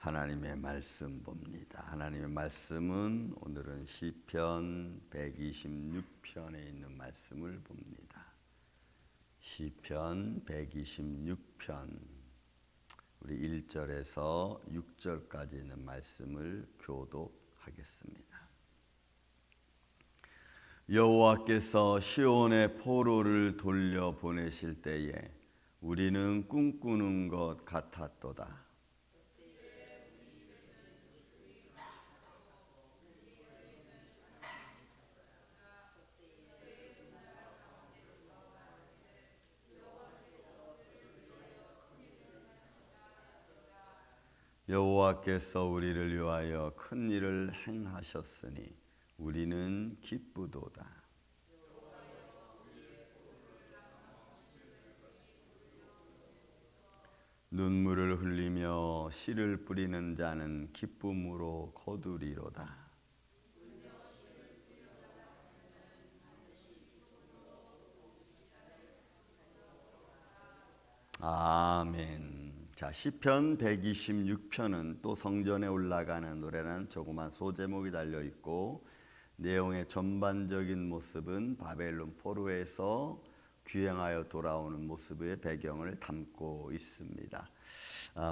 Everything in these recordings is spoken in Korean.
하나님의 말씀 봅니다. 하나님의 말씀은 오늘은 시편 126편에 있는 말씀을 봅니다. 시편 126편 우리 1절에서 6절까지 있는 말씀을 교독하겠습니다. 여호와께서 시온의 포로를 돌려보내실 때에 우리는 꿈꾸는 것 같았도다. 여호와께서 우리를 위하여 큰 일을 행하셨으니 우리는 기쁘도다. 눈물을 흘리며 씨를 뿌리는 자는 기쁨으로 거두리로다. 아멘. 자, 시편 126편은 또 성전에 올라가는 노래라는 조그만 소제목이 달려 있고 내용의 전반적인 모습은 바벨론 포로에서 귀행하여 돌아오는 모습의 배경을 담고 있습니다.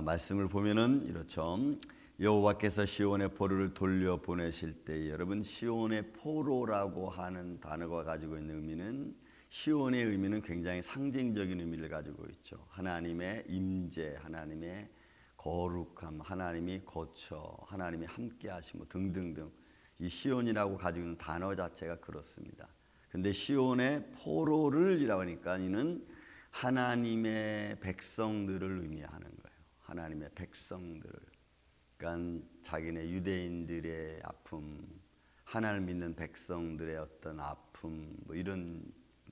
말씀을 보면은 이렇죠. 여호와께서 시온의 포로를 돌려보내실 때, 여러분, 시온의 포로라고 하는 단어가 가지고 있는 의미는, 시온의 의미는 굉장히 상징적인 의미를 가지고 있죠. 하나님의 임재, 하나님의 거룩함, 하나님이 거처, 하나님이 함께 하심 등등등. 이 시온이라고 가지고 있는 단어 자체가 그렇습니다. 근데 시온의 포로를이라고 하니까 이는 하나님의 백성들을 의미하는 거예요. 하나님의 백성들을. 그러니까 자기네 유대인들의 아픔, 하나님을 믿는 백성들의 어떤 아픔, 뭐 이런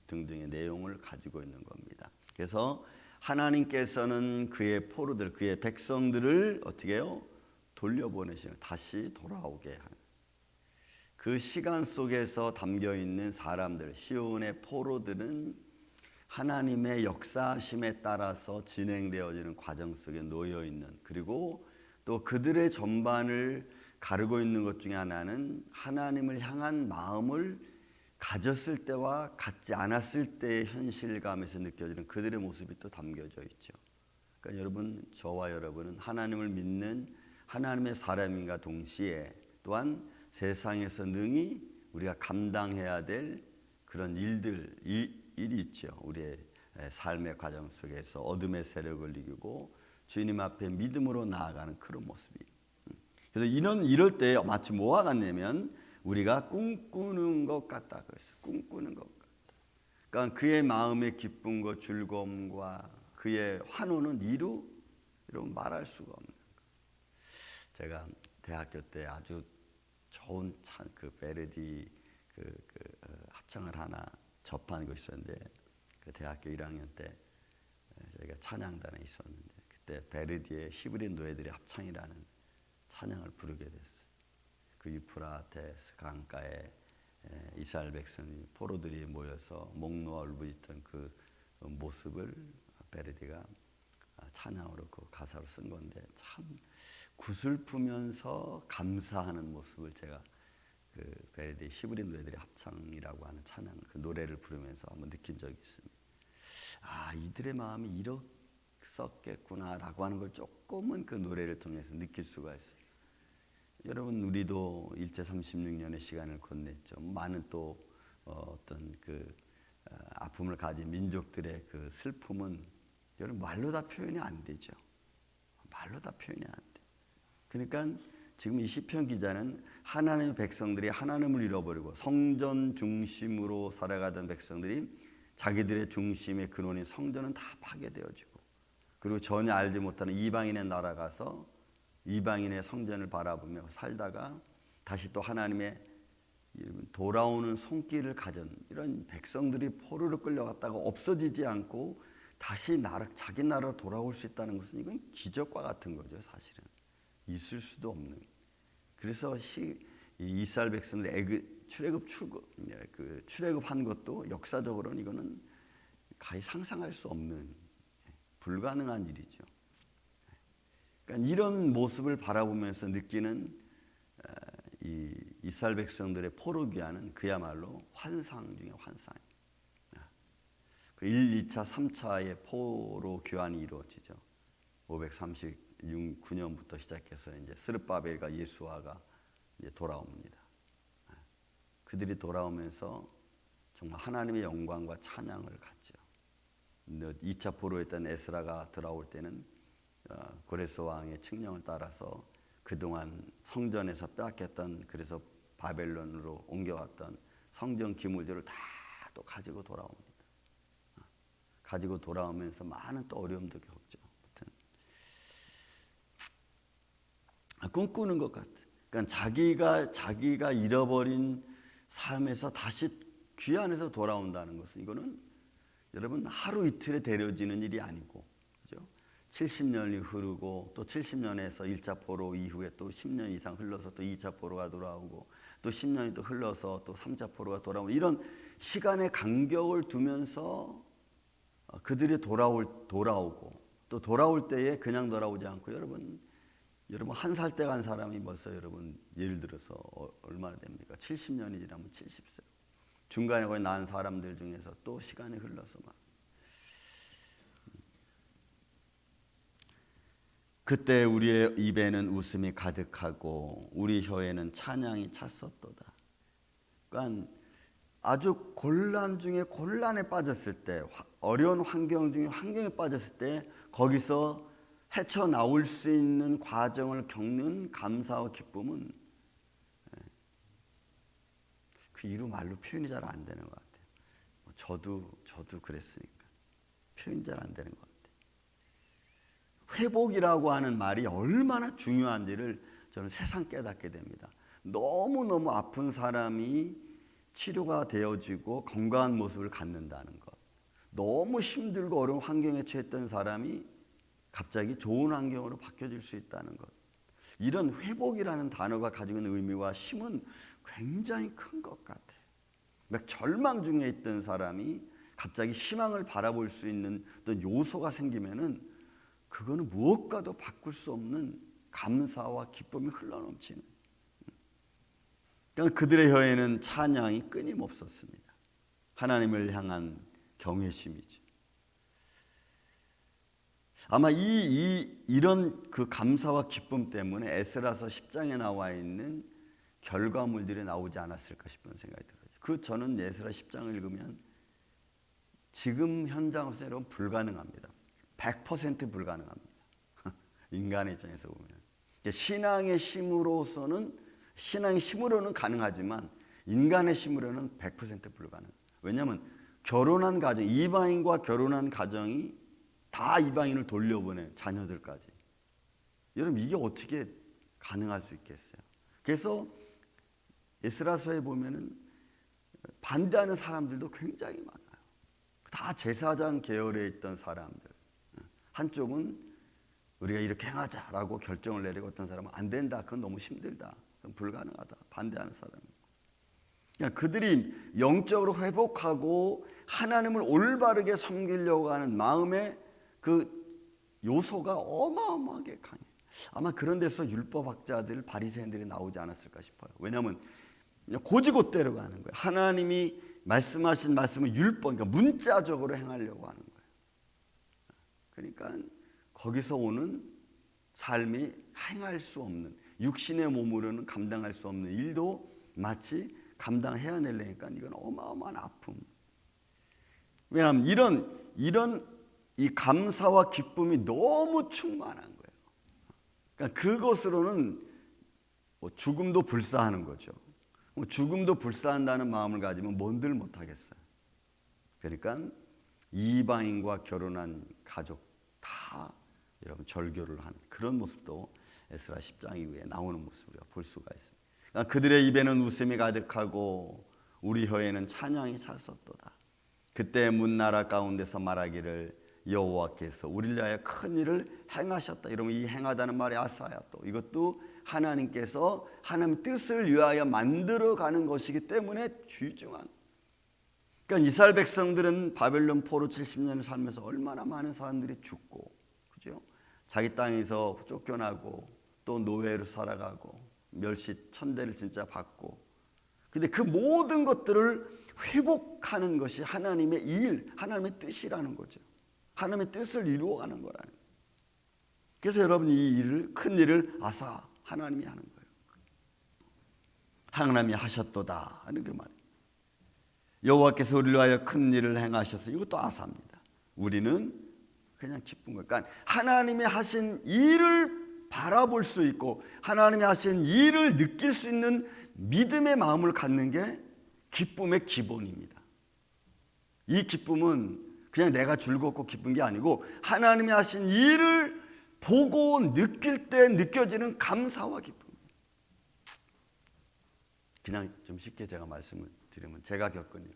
등등의 내용을 가지고 있는 겁니다. 그래서 하나님께서는 그의 포로들, 그의 백성들을 어떻게 해요? 돌려보내시는, 다시 돌아오게 하는. 그 시간 속에서 담겨 있는 사람들, 시온의 포로들은 하나님의 역사하심에 따라서 진행되어지는 과정 속에 놓여 있는, 그리고 또 그들의 전반을 가르고 있는 것 중에 하나는 하나님을 향한 마음을 가졌을 때와 갖지 않았을 때의 현실감에서 느껴지는 그들의 모습이 또 담겨져 있죠. 그러니까 여러분, 저와 여러분은 하나님을 믿는 하나님의 사람인가 동시에 또한 세상에서 능히 우리가 감당해야 될 그런 일이 있죠. 우리의 삶의 과정 속에서 어둠의 세력을 이기고 주님 앞에 믿음으로 나아가는 그런 모습이. 그래서 이럴 때 마치 뭐와 같냐면 우리가 꿈꾸는 것 같다. 그래서 꿈꾸는 것 같다. 그러니까 그의 마음의 기쁨과 즐거움과 그의 환호는 이런 말할 수가 없는 거예요. 제가 대학교 때 아주 좋은 그 베르디 합창을 하나 접한 것이 있었는데, 그 대학교 1학년 때 저희가 찬양단에 있었는데 그때 베르디의 히브리 노예들의 합창이라는 찬양을 부르게 됐어요. 그 유프라테스 강가에 이스라엘 백성이 포로들이 모여서 목 놓아 울부짖던 그 모습을 베르디가 찬양으로 그 가사로 쓴 건데, 참 구슬프면서 감사하는 모습을 제가 그 베르디 히브리 노예들의 합창이라고 하는 찬양, 그 노래를 부르면서 한번 느낀 적이 있습니다. 아, 이들의 마음이 이렇었겠구나라고 하는 걸 조금은 그 노래를 통해서 느낄 수가 있어요. 여러분, 우리도 일제 36년의 시간을 건넸죠. 많은 또 어떤 그 아픔을 가진 민족들의 그 슬픔은 여러분 말로 다 표현이 안 되죠. 말로 다 표현이 안 돼. 그러니까 지금 이 시편 기자는 하나님의 백성들이 하나님을 잃어버리고 성전 중심으로 살아가던 백성들이 자기들의 중심의 근원인 성전은 다 파괴되어지고, 그리고 전혀 알지 못하는 이방인의 나라 가서 이방인의 성전을 바라보며 살다가 다시 또 하나님의 돌아오는 손길을 가진 이런 백성들이 포로로 끌려갔다가 없어지지 않고 다시 자기 나라로 돌아올 수 있다는 것은 이건 기적과 같은 거죠. 사실은 있을 수도 없는. 그래서 이스라엘 백성들이 출애굽한 것도 역사적으로는 이거는 거의 상상할 수 없는 불가능한 일이죠. 그러니까 이런 모습을 바라보면서 느끼는 이 이스라엘 백성들의 포로 귀환은 그야말로 환상 중에 환상이에요. 그 1, 2차, 3차의 포로 귀환이 이루어지죠. 539년부터 시작해서 이제 스룹바벨과 예수아가 이제 돌아옵니다. 그들이 돌아오면서 정말 하나님의 영광과 찬양을 갖죠. 2차 포로였던 에스라가 돌아올 때는 고레스 왕의 칙령을 따라서 그동안 성전에서 빼앗겼던, 그래서 바벨론으로 옮겨왔던 성전 기물들을 다 또 가지고 돌아옵니다. 가지고 돌아오면서 많은 또 어려움도 겪죠. 꿈꾸는 것 같아. 그러니까 자기가 잃어버린 삶에서 다시 귀환해서 돌아온다는 것은, 이거는 여러분 하루 이틀에 되려지는 일이 아니고, 그죠? 70년이 흐르고 또 70년에서 1차 포로 이후에 또 10년 이상 흘러서 또 2차 포로가 돌아오고 또 10년이 또 흘러서 또 3차 포로가 돌아오고, 이런 시간의 간격을 두면서 그들이 돌아오고 또 돌아올 때에 그냥 돌아오지 않고, 여러분 한 살 때 간 사람이 벌써 여러분 예를 들어서 얼마나 됩니까? 70년이 지나면 70세. 중간에 거기 난 사람들 중에서 또 시간이 흘러서 막. 그때 우리의 입에는 웃음이 가득하고 우리 혀에는 찬양이 찼었도다. 그러니까 아주 곤란 중에 곤란에 빠졌을 때, 어려운 환경 중에 환경에 빠졌을 때 거기서 헤쳐나올 수 있는 과정을 겪는 감사와 기쁨은 그 이루 말로 표현이 잘 안 되는 것 같아요. 저도 그랬으니까 표현이 잘 안 되는 것 같아요. 회복이라고 하는 말이 얼마나 중요한지를 저는 새삼 깨닫게 됩니다. 너무너무 아픈 사람이 치료가 되어지고 건강한 모습을 갖는다는 것, 너무 힘들고 어려운 환경에 처했던 사람이 갑자기 좋은 환경으로 바뀌어질 수 있다는 것, 이런 회복이라는 단어가 가지고 있는 의미와 힘은 굉장히 큰 것 같아요. 막 절망 중에 있던 사람이 갑자기 희망을 바라볼 수 있는 어떤 요소가 생기면은 그거는 무엇과도 바꿀 수 없는 감사와 기쁨이 흘러넘치는. 그러니까 그들의 혀에는 찬양이 끊임없었습니다. 하나님을 향한 경외심이죠. 아마 이런 그 감사와 기쁨 때문에 에스라서 10장에 나와 있는 결과물들이 나오지 않았을까 싶은 생각이 들어요. 저는 에스라 10장을 읽으면 지금 현장으로서 여러분 불가능합니다. 100% 불가능합니다. 인간의 입장에서 보면. 신앙의 힘으로는 가능하지만 인간의 힘으로는 100% 불가능. 왜냐하면 결혼한 가정, 이방인과 결혼한 가정이 다 이방인을 돌려보내, 자녀들까지. 여러분 이게 어떻게 가능할 수 있겠어요? 그래서 에스라서에 보면은 반대하는 사람들도 굉장히 많아요. 다 제사장 계열에 있던 사람들. 한쪽은 우리가 이렇게 행하자라고 결정을 내리고, 어떤 사람은 안 된다, 그건 너무 힘들다, 그건 불가능하다, 반대하는 사람이. 그러니까 그들이 영적으로 회복하고 하나님을 올바르게 섬기려고 하는 마음의 그 요소가 어마어마하게 강해요. 아마 그런 데서 율법학자들, 바리새인들이 나오지 않았을까 싶어요. 왜냐하면 고지고대로 가는 거예요. 하나님이 말씀하신 말씀을 율법, 그러니까 문자적으로 행하려고 하는 거예요. 그러니까 거기서 오는 삶이 행할 수 없는, 육신의 몸으로는 감당할 수 없는 일도 마치 감당해내려니까 이건 어마어마한 아픔. 왜냐하면 이런 이 감사와 기쁨이 너무 충만한 거예요. 그러니까 그것으로는 죽음도 불사하는 거죠. 죽음도 불사한다는 마음을 가지면 뭔들 못하겠어요. 그러니까 이방인과 결혼한 가족 다 여러분 절교를 하는 그런 모습도 에스라 10장 이후에 나오는 모습을 볼 수가 있습니다. 그러니까 그들의 입에는 웃음이 가득하고 우리 혀에는 찬양이 찼었도다. 그때 문나라 가운데서 말하기를 여호와께서 우리를 위하여 큰 일을 행하셨다. 이러면 이 행하다는 말이 아사야, 또 이것도 하나님께서 하나님 뜻을 위하여 만들어가는 것이기 때문에 귀중한. 그러니까 이스라엘 백성들은 바벨론 포로 70년을 살면서 얼마나 많은 사람들이 죽고, 그죠? 자기 땅에서 쫓겨나고 또 노예로 살아가고 멸시 천대를 진짜 받고, 근데 그 모든 것들을 회복하는 것이 하나님의 일, 하나님의 뜻이라는 거죠. 하나님의 뜻을 이루어가는 거라는. 그래서 여러분 이 일을, 큰 일을 아사 하나님이 하는 거예요. 하나님이 하셨도다 하는 그 말이에요. 여호와께서 우리를 위하여 큰 일을 행하셨어요. 이것도 아사입니다. 우리는 그냥 기쁜 거예요. 그러니까 하나님이 하신 일을 바라볼 수 있고 하나님이 하신 일을 느낄 수 있는 믿음의 마음을 갖는 게 기쁨의 기본입니다. 이 기쁨은 그냥 내가 즐겁고 기쁜 게 아니고 하나님이 하신 일을 보고 느낄 때 느껴지는 감사와 기쁨. 그냥 좀 쉽게 제가 말씀을 드리면 제가 겪은 일,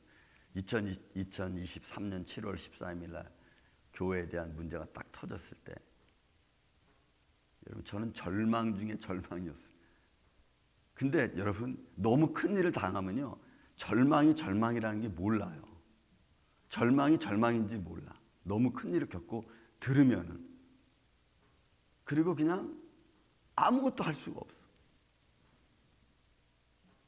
2023년 7월 14일 날 교회에 대한 문제가 딱 터졌을 때 여러분 저는 절망 중에 절망이었어요. 근데 여러분 너무 큰 일을 당하면요 절망이 절망이라는 게 몰라요. 절망이 절망인지 몰라. 너무 큰 일을 겪고 들으면은. 그리고 그냥 아무것도 할 수가 없어.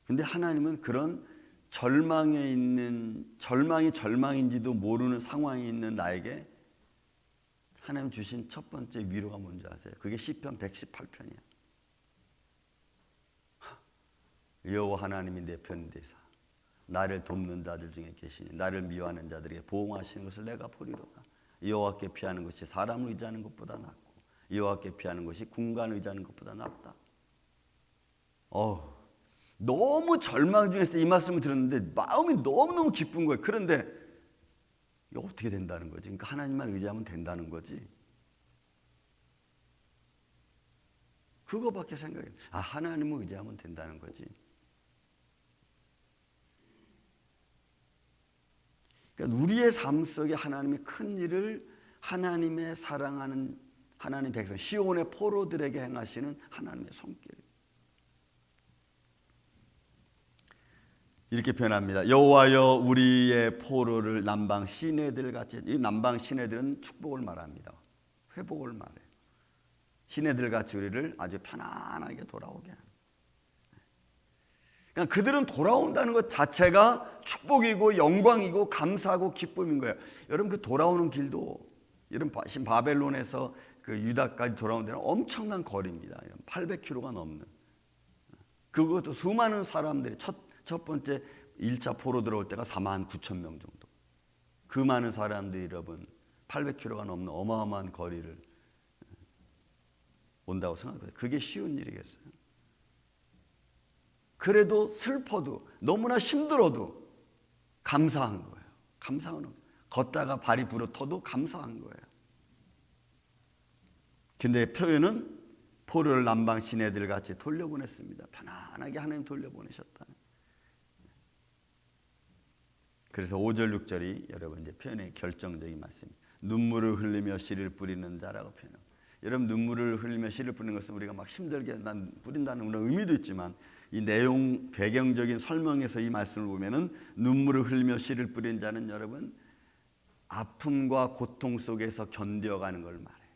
근데 하나님은 그런 절망에 있는, 절망이 절망인지도 모르는 상황에 있는 나에게 하나님 주신 첫 번째 위로가 뭔지 아세요? 그게 시편 118편이야. 여호와 하나님이 내 편이 되사 나를 돕는 자들 중에 계시니 나를 미워하는 자들에게 보응하시는 것을 내가 보리로다. 여호와께 피하는 것이 사람을 의지하는 것보다 낫고 여호와께 피하는 것이 군관을 의지하는 것보다 낫다. 너무 절망 중에서 이 말씀을 들었는데 마음이 너무너무 기쁜 거예요. 그런데 이거 어떻게 된다는 거지? 그러니까 하나님만 의지하면 된다는 거지. 그거밖에 생각이 안 나. 하나님을 의지하면 된다는 거지. 그러니까 우리의 삶 속에 하나님의 큰 일을 하나님의 사랑하는 하나님 백성 시온의 포로들에게 행하시는 하나님의 손길. 이렇게 표현합니다. 여호와여 우리의 포로를 남방 시내들 같이. 이 남방 시내들은 축복을 말합니다. 회복을 말해요. 시내들 같이 우리를 아주 편안하게 돌아오게 하는. 그러니까 그들은 돌아온다는 것 자체가 축복이고 영광이고 감사하고 기쁨인 거예요. 여러분 그 돌아오는 길도 여러분 바벨론에서 그 유다까지 돌아오는 데는 엄청난 거리입니다. 800km가 넘는. 그것도 수많은 사람들이 첫 번째 1차 포로 들어올 때가 49,000명 정도. 그 많은 사람들이 여러분 800km가 넘는 어마어마한 거리를 온다고 생각해요. 그게 쉬운 일이겠어요? 그래도 슬퍼도 너무나 힘들어도 감사한 거예요. 감사하는 거예요. 걷다가 발이 부러터도 감사한 거예요. 근데 표현은 포로를 남방 시내들 같이 돌려보냈습니다. 편안하게 하나님 돌려보내셨다는. 그래서 5절 6절이 여러분 이제 표현의 결정적인 말씀입니다. 눈물을 흘리며 씨를 뿌리는 자라고 표현합니다. 여러분 눈물을 흘리며 씨를 뿌리는 것은 우리가 막 힘들게 난 뿌린다는 그런 의미도 있지만 이 내용 배경적인 설명에서 이 말씀을 보면은 눈물을 흘리며 씨를 뿌리는 자는 여러분 아픔과 고통 속에서 견뎌가는 걸 말해요.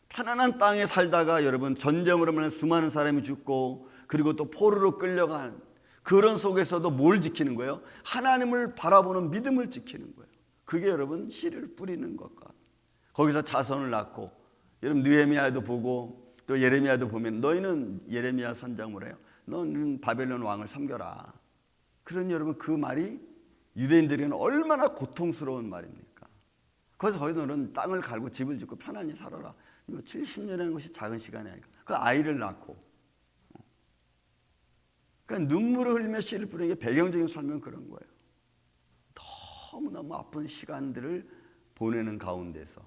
편안한 땅에 살다가 여러분 전쟁으로 말하면 수많은 사람이 죽고 그리고 또 포로로 끌려간 그런 속에서도 뭘 지키는 거예요? 하나님을 바라보는 믿음을 지키는 거예요. 그게 여러분 씨를 뿌리는 것과 거기서 자손을 낳고 여러분 느헤미야도 보고 또 예레미야도 보면 너희는 예레미야 선장 뭐래요? 너는 바벨론 왕을 섬겨라. 그러니 여러분 그 말이 유대인들에게는 얼마나 고통스러운 말입니까? 그래서 너희는 땅을 갈고 집을 짓고 편안히 살아라. 70년이라는 것이 작은 시간이 아니까 그 아이를 낳고 그러니까 눈물을 흘리며 씨를 뿌리는 게 배경적인 설명은 그런 거예요. 너무너무 아픈 시간들을 보내는 가운데서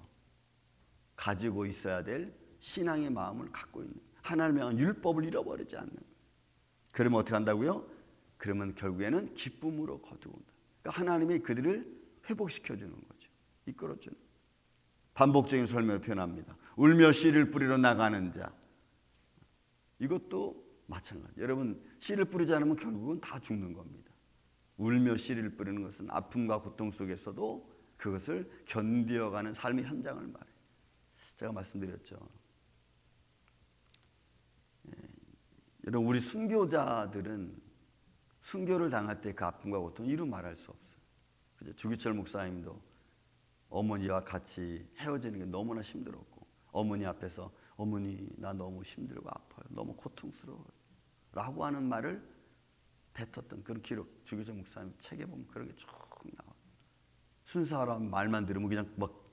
가지고 있어야 될 신앙의 마음을 갖고 있는 하나님의 향한 율법을 잃어버리지 않는 거예요. 그러면 어떻게 한다고요? 그러면 결국에는 기쁨으로 거두온다. 그러니까 하나님이 그들을 회복시켜주는 거죠. 이끌어주는. 반복적인 설명을 표현합니다. 울며 씨를 뿌리러 나가는 자. 이것도 마찬가지. 여러분 씨를 뿌리지 않으면 결국은 다 죽는 겁니다. 울며 씨를 뿌리는 것은 아픔과 고통 속에서도 그것을 견디어가는 삶의 현장을 말해요. 제가 말씀드렸죠. 여러분, 우리 순교자들은 순교를 당할 때 그 아픔과 고통 이루 말할 수 없어요. 그죠? 주기철 목사님도 어머니와 같이 헤어지는 게 너무나 힘들었고, 어머니 앞에서 어머니 나 너무 힘들고 아파요, 너무 고통스러워요 라고 하는 말을 뱉었던 그런 기록, 주기철 목사님 책에 보면 그런 게 쭉 나와요. 순사람 말만 들으면 그냥 막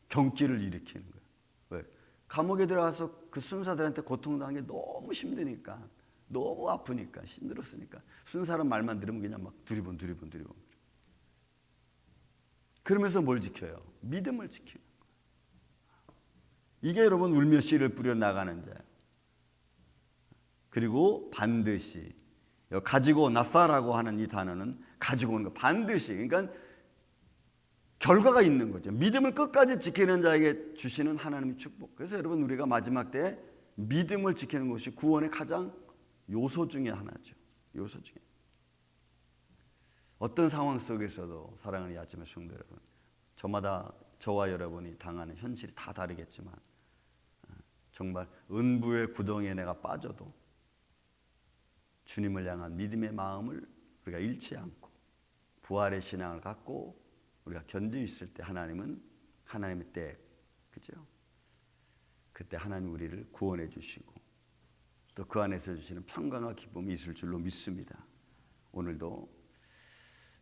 경기를 일으키는 거예요. 왜? 감옥에 들어가서 그 순사들한테 고통당한 게 너무 힘드니까, 너무 아프니까, 힘들었으니까 순사람 말만 들으면 그냥 막 두리번. 그러면서 뭘 지켜요? 믿음을 지키는 거예요. 이게 여러분 울며 씨를 뿌려 나가는 자예요. 그리고 반드시, 가지고 나사라고 하는 이 단어는 가지고 오는 거, 반드시, 그러니까 결과가 있는 거죠. 믿음을 끝까지 지키는 자에게 주시는 하나님의 축복. 그래서 여러분, 우리가 마지막 때 믿음을 지키는 것이 구원의 가장 요소 중에 하나죠. 요소 중에. 어떤 상황 속에서도 사랑하는 이 아침의 성도 여러분, 저마다 저와 여러분이 당하는 현실이 다 다르겠지만 정말 은부의 구덩이에 내가 빠져도 주님을 향한 믿음의 마음을 우리가 잃지 않고 부활의 신앙을 갖고 우리가 견디고 있을 때 하나님은 하나님의 때, 그죠? 그때 하나님 우리를 구원해 주시고 또 그 안에서 주시는 평강과 기쁨이 있을 줄로 믿습니다. 오늘도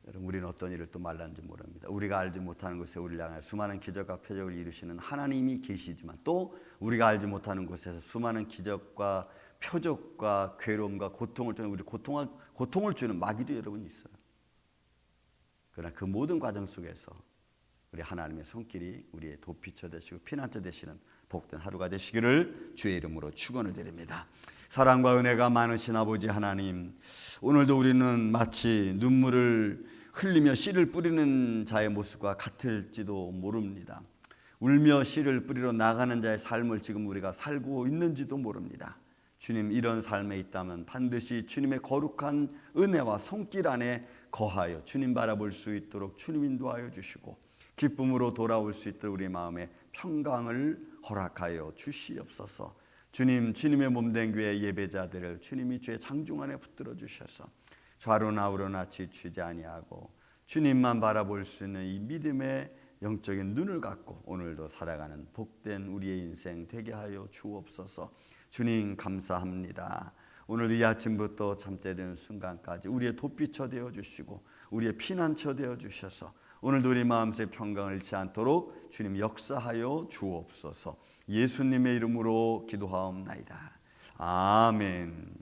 여러분, 우리는 어떤 일을 또 말란지 모릅니다. 우리가 알지 못하는 곳에 우리를 향해 수많은 기적과 표적을 이루시는 하나님이 계시지만 또 우리가 알지 못하는 곳에서 수많은 기적과 표적과 괴로움과 고통을 통해 우리 고통을 주는 마귀도 여러분 있어요. 그러나 그 모든 과정 속에서 우리 하나님의 손길이 우리의 도피처 되시고 피난처 되시는 복된 하루가 되시기를 주의 이름으로 축원을 드립니다. 사랑과 은혜가 많으신 아버지 하나님, 오늘도 우리는 마치 눈물을 흘리며 씨를 뿌리는 자의 모습과 같을지도 모릅니다. 울며 씨를 뿌리러 나가는 자의 삶을 지금 우리가 살고 있는지도 모릅니다. 주님, 이런 삶에 있다면 반드시 주님의 거룩한 은혜와 손길 안에 거하여 주님 바라볼 수 있도록 주님 인도하여 주시고 기쁨으로 돌아올 수 있도록 우리 마음에 평강을 허락하여 주시옵소서. 주님, 주님의 몸된 교회 예배자들을 주님이 주의 장중 안에 붙들어 주셔서 좌로나 우로나 지치지 아니하고 주님만 바라볼 수 있는 이 믿음의 영적인 눈을 갖고 오늘도 살아가는 복된 우리의 인생 되게 하여 주옵소서. 주님, 감사합니다. 오늘도 이 아침부터 잠때 드는 순간까지 우리의 도피처 되어 주시고 우리의 피난처 되어 주셔서 오늘도 우리 마음속에 평강을 잃지 않도록 주님 역사하여 주옵소서. 예수님의 이름으로 기도하옵나이다. 아멘.